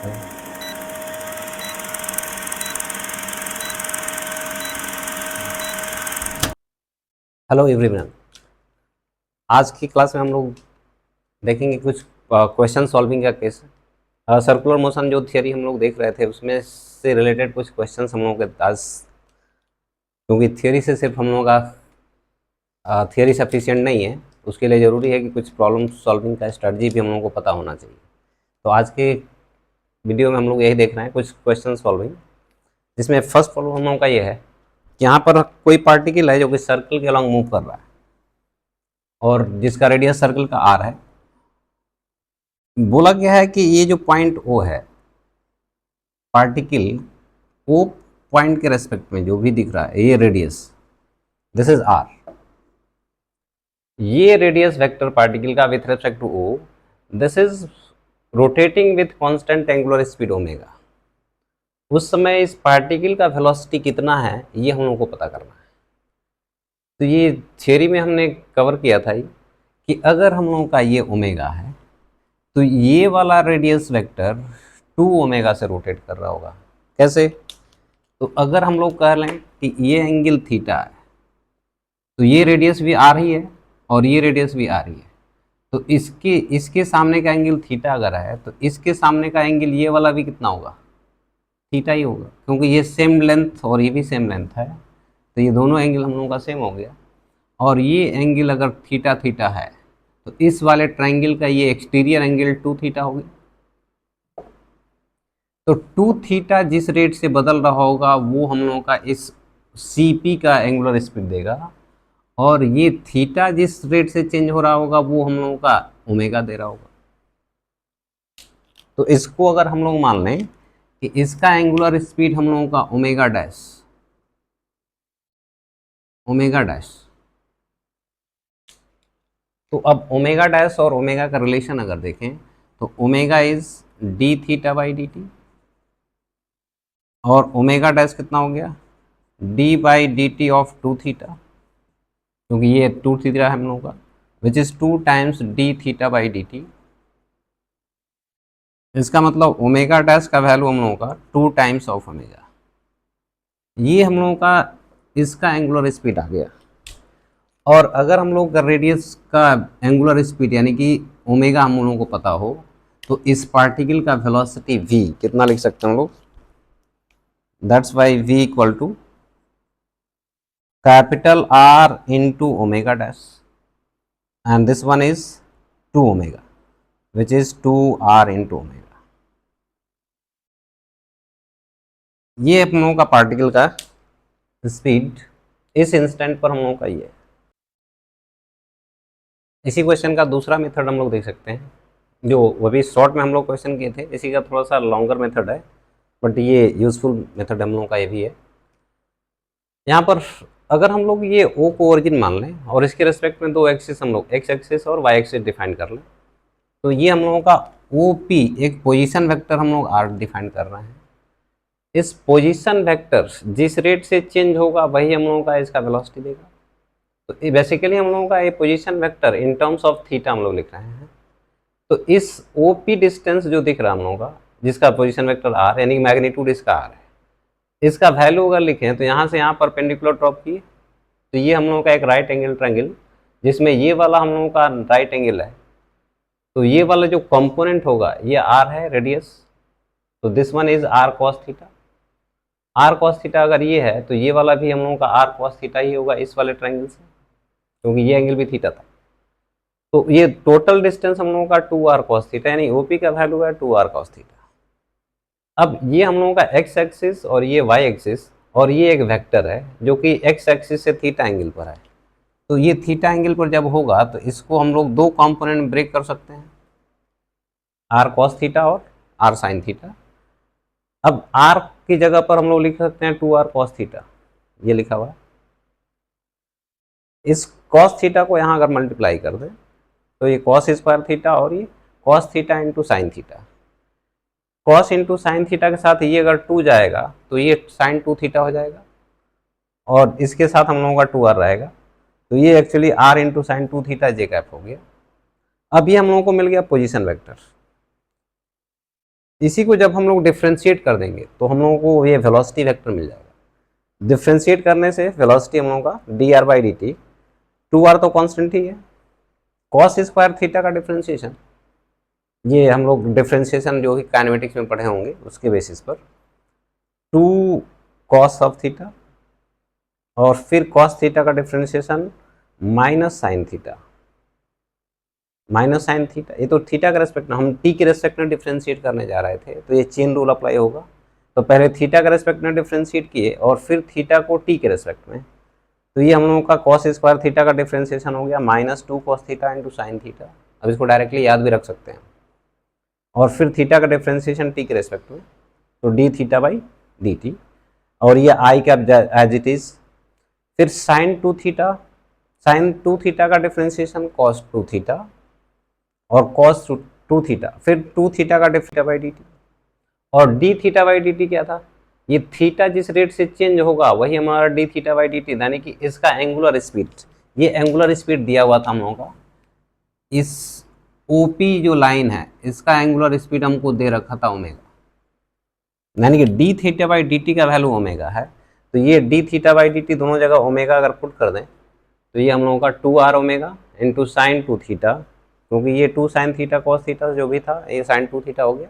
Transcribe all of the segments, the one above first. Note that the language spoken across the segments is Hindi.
हेलो एवरीवन, आज की क्लास में हम लोग देखेंगे कुछ क्वेश्चन सॉल्विंग का केस। सर्कुलर मोशन जो थियरी हम लोग देख रहे थे उसमें से रिलेटेड कुछ क्वेश्चंस हम लोगों के आज, क्योंकि थियरी से सिर्फ हम लोगों का थियरी सफिशिएंट नहीं है, उसके लिए ज़रूरी है कि कुछ प्रॉब्लम सॉल्विंग का स्ट्रेटजी भी हम लोगों को पता होना चाहिए। तो आज के वीडियो में हम लोग यही देख रहे हैं, कुछ क्वेश्चन सॉल्विंग, जिसमें फर्स्ट प्रॉब्लम हम लोगों का ये है कि यहाँ पर कोई पार्टिकल है जो कि सर्कल के अलॉन्ग मूव कर रहा है और जिसका रेडियस सर्कल का आर है। बोला गया है कि ये जो पॉइंट ओ है, पार्टिकल ओ पॉइंट के रेस्पेक्ट में जो भी दिख रहा है, ये रेडियस, दिस इज आर। ये रेडियस वेक्टर पार्टिकल का with respect to O, this is rotating with constant angular speed omega. उस समय इस पार्टिकल का वेलोसिटी कितना है ये हम लोगों को पता करना है। तो ये थियरी में हमने कवर किया था कि अगर हम लोगों का ये ओमेगा है तो ये वाला रेडियस वेक्टर 2 ओमेगा से रोटेट कर रहा होगा। कैसे? तो अगर हम लोग कह लें कि ये एंगल थीटा है तो ये रेडियस भी आ रही है और ये रेडियस भी आ रही है, तो इसके सामने का एंगल थीटा अगर है तो इसके सामने का एंगल ये वाला भी कितना होगा? थीटा ही होगा, क्योंकि ये सेम लेंथ और ये भी सेम लेंथ है, तो ये दोनों एंगल हम लोगों का सेम हो गया। और ये एंगल अगर थीटा थीटा है तो इस वाले ट्राइंगल का ये एक्सटीरियर एंगल 2 थीटा हो गया। तो 2 थीटा जिस रेट से बदल रहा होगा वो हम लोगों का इस CP का एंगुलर स्पीड देगा, और ये थीटा जिस रेट से चेंज हो रहा होगा वो हम लोगों का ओमेगा दे रहा होगा। तो इसको अगर हम लोग मान लें कि इसका एंगुलर स्पीड हम लोगों का ओमेगा डैश, तो अब ओमेगा डैश और ओमेगा का रिलेशन अगर देखें तो omega is D theta by D T, और ओमेगा डैश कितना हो गया? D by D T of 2 theta, क्योंकि ये 2 थीटा है हम लोगों का, which is 2 times D theta by D T. इसका मतलब ओमेगा डैश का वैल्यू हम लोगों का 2 टाइम्स ऑफ ओमेगा। ये हम लोगों का इसका एंगुलर स्पीड आ गया। और अगर हम लोग का रेडियस का एंगुलर स्पीड यानी कि ओमेगा हम लोगों को पता हो तो इस पार्टिकल का वेलोसिटी v कितना लिख सकते हैं हम लोग? That's why v equal to capital R into omega dash, and this one is 2 omega which is 2R into omega. ये हम लोगों का पार्टिकल का स्पीड इस इंस्टेंट पर हम लोगों का ये। इसी क्वेश्चन का दूसरा मेथड हम लोग देख सकते हैं, जो वो भी शॉर्ट में हम लोग क्वेश्चन किए थे, इसी का थोड़ा सा लॉन्गर मेथड है, बट ये यूजफुल मेथड हम लोगों का ये भी है। यहाँ पर अगर हम लोग ये ओ को ओरिजिन मान लें और इसके रेस्पेक्ट में दो एक्सिस हम लोग एक्स एक्सिस और वाई एक्सिस डिफाइन कर लें, तो ये हम लोगों का ओ पी एक पोजीशन वेक्टर हम लोग आर डिफाइन कर रहे हैं। इस पोजीशन वेक्टर जिस रेट से चेंज होगा वही हम लोगों का इसका वेलोसिटी देगा। तो बेसिकली हम लोगों का ये position vector in terms of theta हम लोग लिख रहे हैं। तो इस ओ पी डिस्टेंस जो दिख रहा है हम लोगों का, जिसका पोजीशन वेक्टर आर यानी मैग्नीट्यूड इसका आर है, इसका वैल्यू अगर लिखें तो यहाँ से यहाँ परपेंडिकुलर ड्रॉप किए तो ये हम लोगों का एक राइट एंगल ट्रायंगल, जिसमें ये वाला हम लोगों का राइट एंगल है, तो ये वाला जो कंपोनेंट होगा ये आर है रेडियस, तो this one is R cos theta. R cos theta अगर ये है तो ये वाला भी हम लोगों का आर कॉस थीटा ही होगा इस वाले ट्रायंगल से, क्योंकि ये एंगल भी थीटा था। तो ये टोटल डिस्टेंस हम लोगों का 2r cos थीटा यानी ओपी का वैल्यू है 2r cos थीटा। अब ये हम लोगों का एक्स एक्सिस और ये वाई एक्सिस, और ये एक वेक्टर है जो कि एक्स एक्सिस से थीटा एंगल पर है, तो ये थीटा एंगल पर जब होगा तो इसको हम लोग दो कंपोनेंट में ब्रेक कर सकते हैं, आर कॉस थीटा और आर साइन थीटा। अब आर की जगह पर हम लोग लिख सकते हैं 2r cos थीटा, ये लिखा हुआ है। इस cos थीटा को यहाँ अगर मल्टीप्लाई कर दें तो ये cos स्क्वायर थीटा और ये cos theta into sine theta, cos into sine theta के साथ ये अगर 2 जाएगा तो ये साइन 2 थीटा हो जाएगा, और इसके साथ हम लोगों का 2r रहेगा, तो ये actually r into sine 2 theta j cap हो गया। अब ये हम लोगों को मिल गया पोजीशन वेक्टर। इसी को जब हम लोग डिफ्रेंशिएट कर देंगे तो हम लोगों को ये वेलोसिटी वेक्टर मिल जाएगा। डिफ्रेंशिएट करने से वेलोसिटी हम लोगों का D R by D T, two R तो कॉन्स्टेंट ही है, कॉस स्क्वायर थीटा का डिफ्रेंशिएशन, ये हम लोग डिफ्रेंशिएशन जो कि काइनेमेटिक्स में पढ़े होंगे उसके बेसिस पर, टू कॉस ऑफ थीटा और फिर कॉस थीटा का differentiation minus sine theta, minus sine theta, ये तो थीटा के रेस्पेक्ट में, हम टी के रेस्पेक्ट में डिफ्रेंशिएट करने जा रहे थे तो ये चेन रूल अप्लाई होगा। तो पहले थीटा के रेस्पेक्ट में डिफ्रेंशिएट किए और फिर थीटा को टी के रेस्पेक्ट में, तो ये हम लोगों का कॉस स्क्वायर थीटा का डिफ्रेंशिएशन हो गया minus two cos theta into sine theta. अब इसको डायरेक्टली याद भी रख सकते हैं। और फिर थीटा का डिफ्रेंशिएशन टी के रेस्पेक्ट में, तो D theta by D T, और ये आई का एज इट इज। फिर साइन टू थीटा का डिफ्रेंशिएशन कॉस टू थीटा और कॉस टू थीटा, फिर टू थीटा का थीटा बाई डी टी, और D theta by D T क्या था, ये थीटा जिस रेट से चेंज होगा वही हमारा D theta by D T, यानी कि इसका एंगुलर स्पीड, ये एंगुलर स्पीड दिया हुआ था हम लोगों का, इस ओपी जो लाइन है इसका एंगुलर स्पीड हमको दे रखा था ओमेगा, यानी कि D theta by D T का वैल्यू ओमेगा है। तो ये D theta by D T दोनों जगह ओमेगा अगर पुट कर दें तो ये हम लोगों का two R omega into sine two theta, क्योंकि ये two sine theta cos theta जो भी था ये साइन टू थीटा हो गया,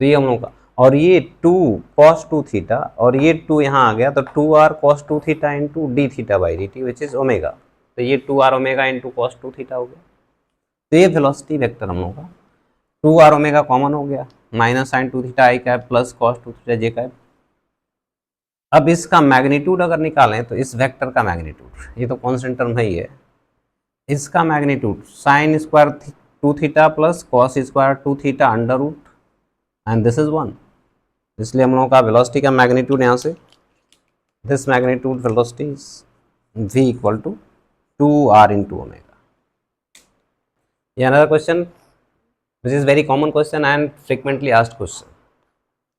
तो ये हम लोगों का, और ये टू कॉस टू थीटा और ये टू यहाँ आ गया, तो two R cos two theta into D theta by D T which is omega, तो ये two R omega into cos two theta हो गया। तो ये वेलोसिटी वेक्टर हम लोगों का टू आर ओमेगा कॉमन हो गया, minus sine two theta i cap plus cos two theta j cap. अब इसका मैग्नीट्यूड अगर निकालें तो इस वेक्टर का मैग्नीट्यूड, ये तो कॉन्स्टेंट टर्म है ही है, इसका magnitude sine square two theta plus cos square two theta under root and this is 1, इसलिए हम लोगों का वेलोसिटी का मैग्नीट्यूड यहाँ से, this magnitude velocity is v equal to two r into omega. ये another question which is very common question and frequently asked question.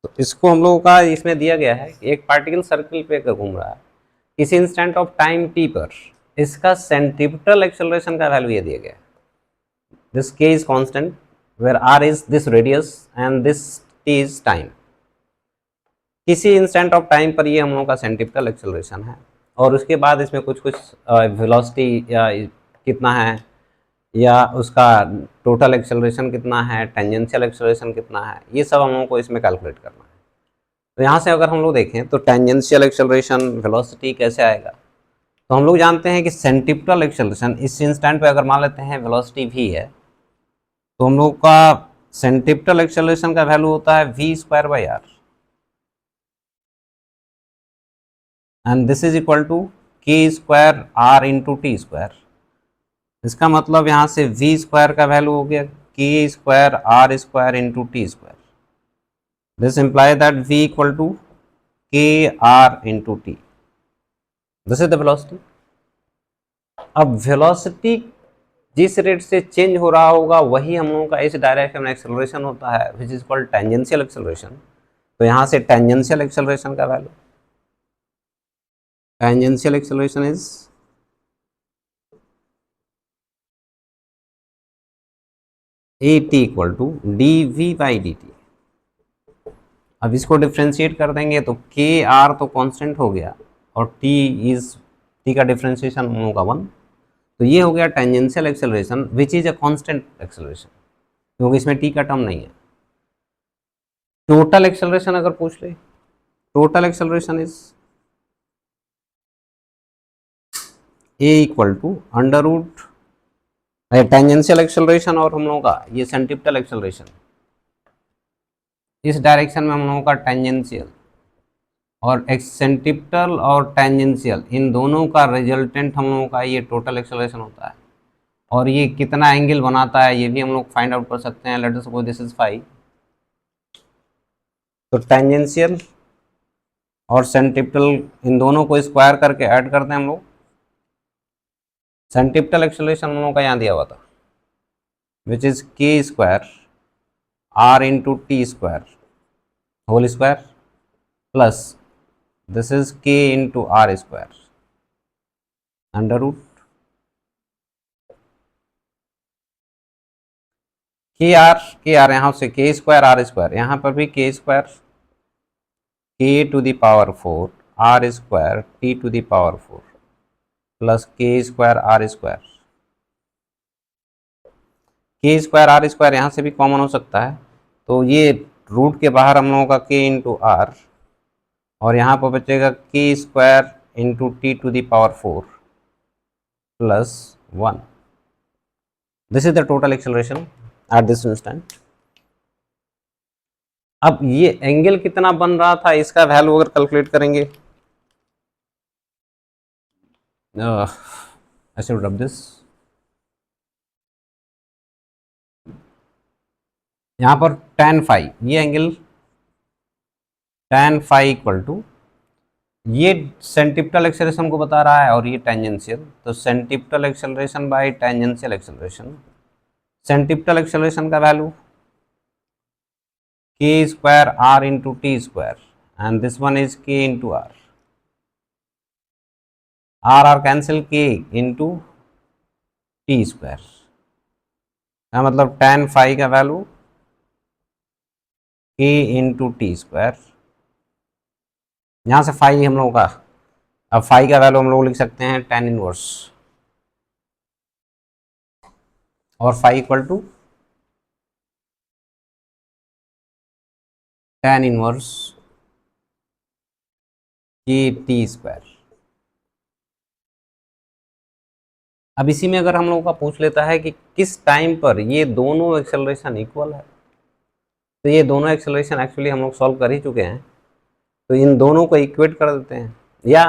तो इसको हम लोगों का इसमें दिया गया है कि एक पार्टिकल सर्कल पे घूम रहा है किसी इंस्टेंट ऑफ टाइम t पर, इसका सेंट्रीपिटल एक्सेलरेशन का वैल्यू ये दिया गया है, this k is constant where r is this radius and this t is time. किसी इंस्टेंट ऑफ टाइम पर ये हम लोगों का सेंट्रीपिटल एक्सेलरेशन है, और उसके बाद इसमें कुछ वेलोसिटी कितना है या उसका टोटल एक्सेलरेशन कितना है, टेंजेंशियल एक्सेलरेशन कितना है, ये सब हम लोगों को इसमें कैलकुलेट करना है। तो यहाँ से अगर हम लोग देखें तो टेंजेंशियल एक्सेलरेशन वेलोसिटी कैसे आएगा, तो हम लोग जानते हैं कि सेंट्रीपिटल एक्सेलरेशन इस इंस्टेंट पे अगर मान लेते हैं वेलोसिटी v है, तो हम लोग का सेंट्रीपिटल एक्सेलरेशन का वैल्यू होता है v square by R, and this is equal to k square r into T square. इसका मतलब यहाँ से v स्क्वायर का वैल्यू हो गया k square r square into T square, this imply that v equal to k r into T, this is the velocity. अब वेलोसिटी जिस रेट से चेंज हो रहा होगा वही हम लोगों का इस डायरेक्शन में एक्सेलरेशन होता है which is called tangential acceleration. तो यहाँ से टेंजेंशियल एक्सेलरेशन का value, tangential acceleration is at equal to D V by D T. अब इसको डिफ्रेंशिएट कर देंगे तो के आर तो कांस्टेंट हो गया और टी का डिफ्रेंशिएशन हम लोगों का 1, तो ये हो गया tangential acceleration which is a constant acceleration, क्योंकि इसमें टी का टर्म नहीं है। टोटल एक्सेलरेशन अगर पूछ ले, total acceleration is A equal to under root tangential acceleration और हम लोगों का ये सेंट्रीपिटल एक्सेलरेशन, इस डायरेक्शन में हम लोगों का टेंजेंशियल और सेंट्रीपिटल और टेंजेंशियल इन दोनों का रिजल्टेंट हम लोगों का ये टोटल एक्सेलरेशन होता है, और ये कितना एंगल बनाता है ये भी हम लोग फाइंड आउट कर सकते हैं। Let us suppose this is 5, तो टेंजेंशियल और सेंट्रीपिटल इन दोनों को स्क्वायर करके ऐड करते हैं हम लोग, सेंट्रीपिटल एक्सेलरेशन हम लोगों का यहाँ दिया हुआ था which is k square r into T square whole square plus this is k into R square under root K R यहाँ से के स्क्वायर आर स्क्वायर, यहाँ पर भी K square K to the power 4 R square T to the power 4 प्लस K square R square. K square R square यहाँ से भी कॉमन हो सकता है, तो ये रूट के बाहर हम लोगों का के इंटू आर, और यहाँ पर बचेगा K square into T to the power 4 प्लस 1। This is the total acceleration at this instant. अब ये एंगल कितना बन रहा था, इसका वैल्यू अगर कैलकुलेट करेंगे, I should rub this, यहाँ पर tan फाई, ये angle tan phi equal to, ये सेंटिपिटल एक्सेलरेशन को बता रहा है और ये टेंजेंशियल, तो centripetal acceleration by tangential acceleration. Centripetal acceleration का value k square r into T square and this one is k into r, r r cancel, k into T square, मतलब tan फाई का value k into T square. यहाँ से फाई हम लोगों का, अब फाई का वैल्यू हम लोग लिख सकते हैं tan इनवर्स, और phi equal to tan inverse K T square. अब इसी में अगर हम लोगों का पूछ लेता है कि किस टाइम पर ये दोनों एक्सेलरेशन इक्वल है, तो ये दोनों एक्सेलरेशन एक्चुअली हम लोग सॉल्व कर ही चुके हैं, तो इन दोनों को इक्वेट कर देते हैं, या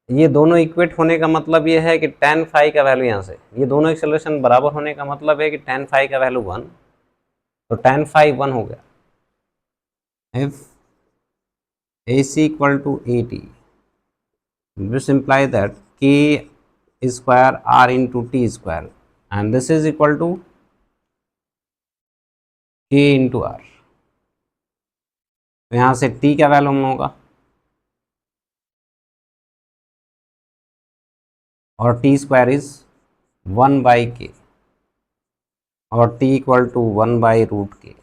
ये दोनों इक्वेट होने का मतलब ये है कि tan फाई का वैल्यू, यहाँ से ये दोनों एक्सेलरेशन बराबर होने का मतलब है कि tan फाई का वैल्यू 1, तो tan फाई 1 हो गया। if AC equal to AT, this imply that K square R into T square and this is equal to K into R। तो यहाँ से T का वैल्यू हम लोगों का, और T square is 1 by K, और T equal to 1 by root K.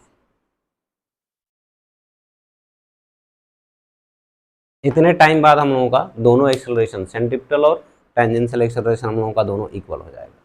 इतने टाइम बाद हम लोगों का दोनों एक्सेलरेशन, सेंट्रिपिटल और टेंजेंशियल एक्सेलरेशन हम लोगों का दोनों इक्वल हो जाएगा।